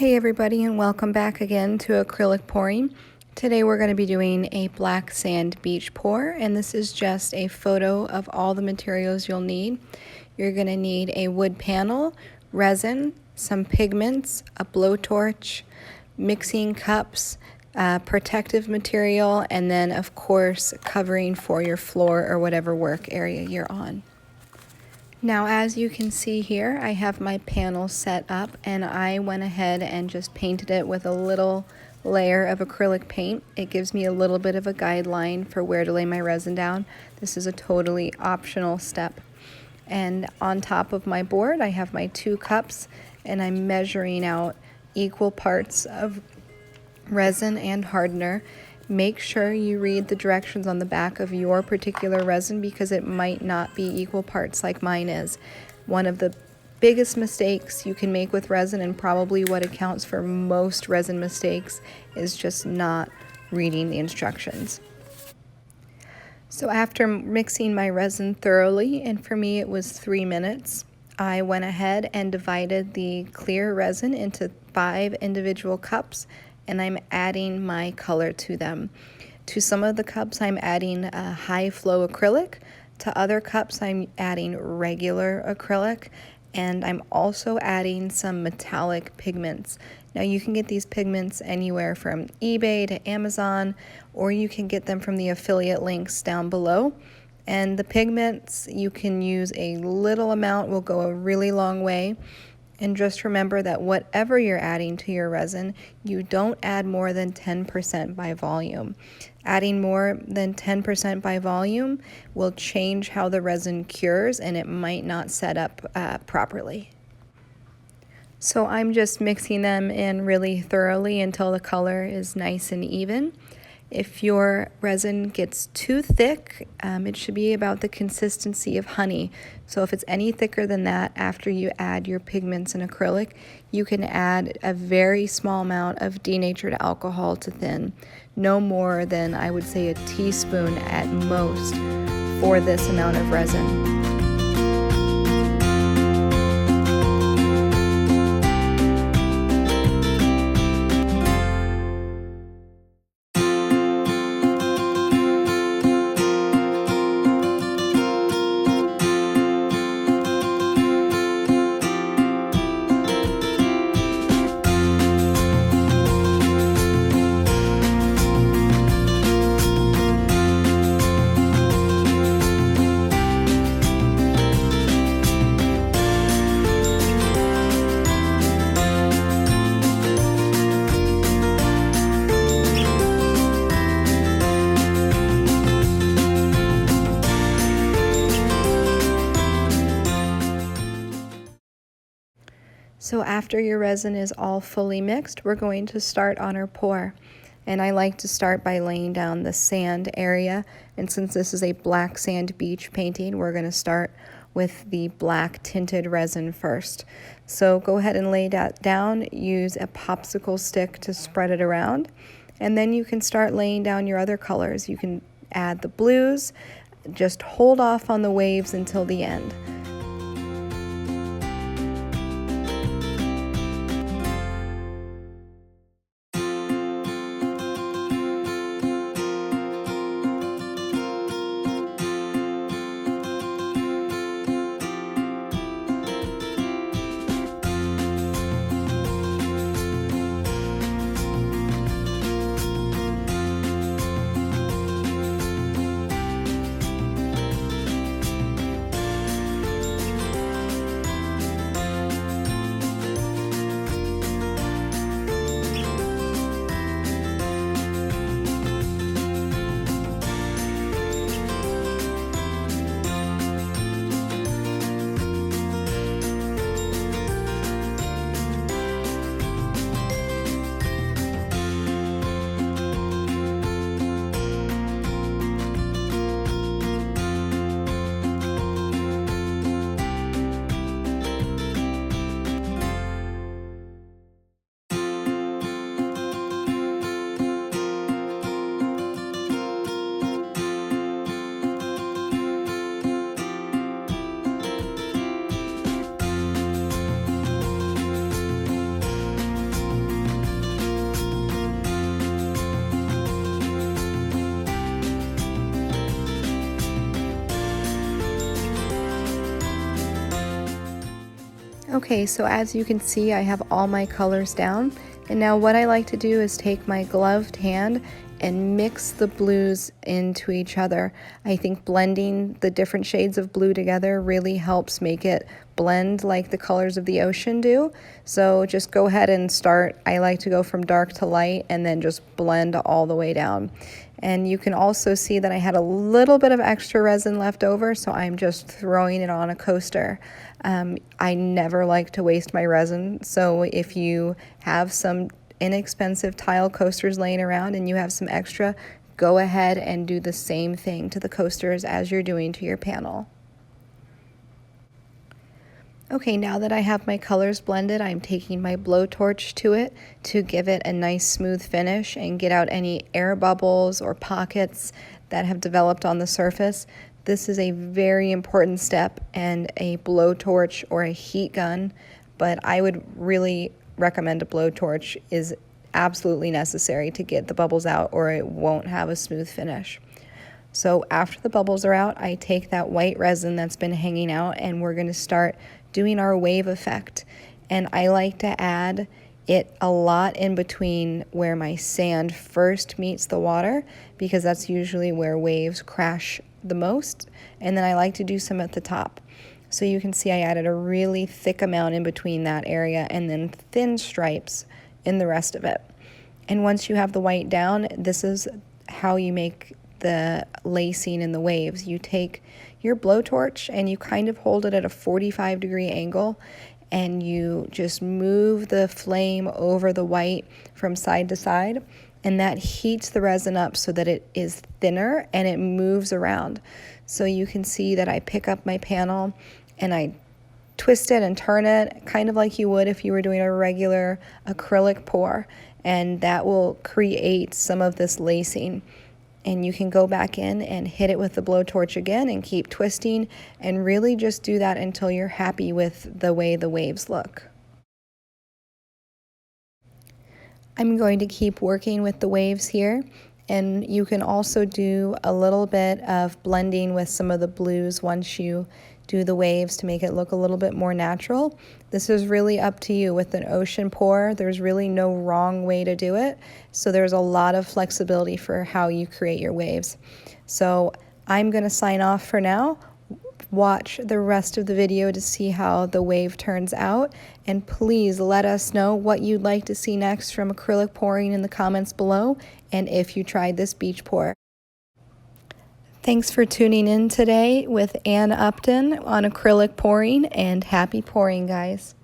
Hey everybody, and welcome back again to acrylic pouring. Today we're going to be doing a black sand beach pour, and this is just a photo of all the materials you'll need. You're going to need a wood panel, resin, some pigments, a blowtorch, mixing cups, protective material, and then of course covering for your floor or whatever work area you're on. Now, as you can see here, I have my panel set up and I went ahead and just painted it with a little layer of acrylic paint. It gives me a little bit of a guideline for where to lay my resin down. This is a totally optional step. And on top of my board, I have my 2 cups and I'm measuring out equal parts of resin and hardener. Make sure you read the directions on the back of your particular resin because it might not be equal parts like mine is. One of the biggest mistakes you can make with resin, and probably what accounts for most resin mistakes, is just not reading the instructions. So after mixing my resin thoroughly, and for me it was 3 minutes, I went ahead and divided the clear resin into 5 individual cups, and I'm adding my color to them. To some of the cups I'm adding a high flow acrylic, to other cups I'm adding regular acrylic, and I'm also adding some metallic pigments. Now you can get these pigments anywhere from eBay to Amazon, or you can get them from the affiliate links down below. And the pigments, you can use a little amount, will go a really long way. And just remember that whatever you're adding to your resin, you don't add more than 10% by volume. Adding more than 10% by volume will change how the resin cures, and it might not set up properly. So I'm just mixing them in really thoroughly until the color is nice and even. If your resin gets too thick, it should be about the consistency of honey. So if it's any thicker than that after you add your pigments and acrylic, you can add a very small amount of denatured alcohol to thin. No more than, I would say, a teaspoon at most for this amount of resin. So after your resin is all fully mixed, we're going to start on our pour. And I like to start by laying down the sand area. And since this is a black sand beach painting, we're going to start with the black tinted resin first. So go ahead and lay that down. Use a popsicle stick to spread it around. And then you can start laying down your other colors. You can add the blues. Just hold off on the waves until the end. Okay, so as you can see, I have all my colors down. And now what I like to do is take my gloved hand and mix the blues into each other. I think blending the different shades of blue together really helps make it blend like the colors of the ocean do. So just go ahead and start. I like to go from dark to light and then just blend all the way down. And you can also see that I had a little bit of extra resin left over, so I'm just throwing it on a coaster. I never like to waste my resin, so if you have some inexpensive tile coasters laying around and you have some extra, go ahead and do the same thing to the coasters as you're doing to your panel. Okay, now that I have my colors blended, I'm taking my blowtorch to it to give it a nice smooth finish and get out any air bubbles or pockets that have developed on the surface. This is a very important step, and a blowtorch or a heat gun, but I would really recommend a blowtorch, is absolutely necessary to get the bubbles out, or it won't have a smooth finish. So after the bubbles are out, I take that white resin that's been hanging out and we're going to start doing our wave effect. And I like to add it a lot in between where my sand first meets the water, because that's usually where waves crash the most. And then I like to do some at the top. So you can see I added a really thick amount in between that area and then thin stripes in the rest of it. And once you have the white down, this is how you make the lacing in the waves. You take your blowtorch and you kind of hold it at a 45-degree angle, and you just move the flame over the white from side to side, and that heats the resin up so that it is thinner and it moves around. So you can see that I pick up my panel and I twist it and turn it kind of like you would if you were doing a regular acrylic pour, and that will create some of this lacing. And you can go back in and hit it with the blowtorch again and keep twisting, and really just do that until you're happy with the way the waves look. I'm going to keep working with the waves here, and you can also do a little bit of blending with some of the blues once you do the waves to make it look a little bit more natural. This is really up to you. With an ocean pour, there's really no wrong way to do it, so there's a lot of flexibility for how you create your waves. So I'm going to sign off for now. Watch the rest of the video to see how the wave turns out, and please let us know what you'd like to see next from acrylic pouring in the comments below, and if you tried this beach pour. Thanks for tuning in today with Ann Upton on acrylic pouring, and happy pouring, guys.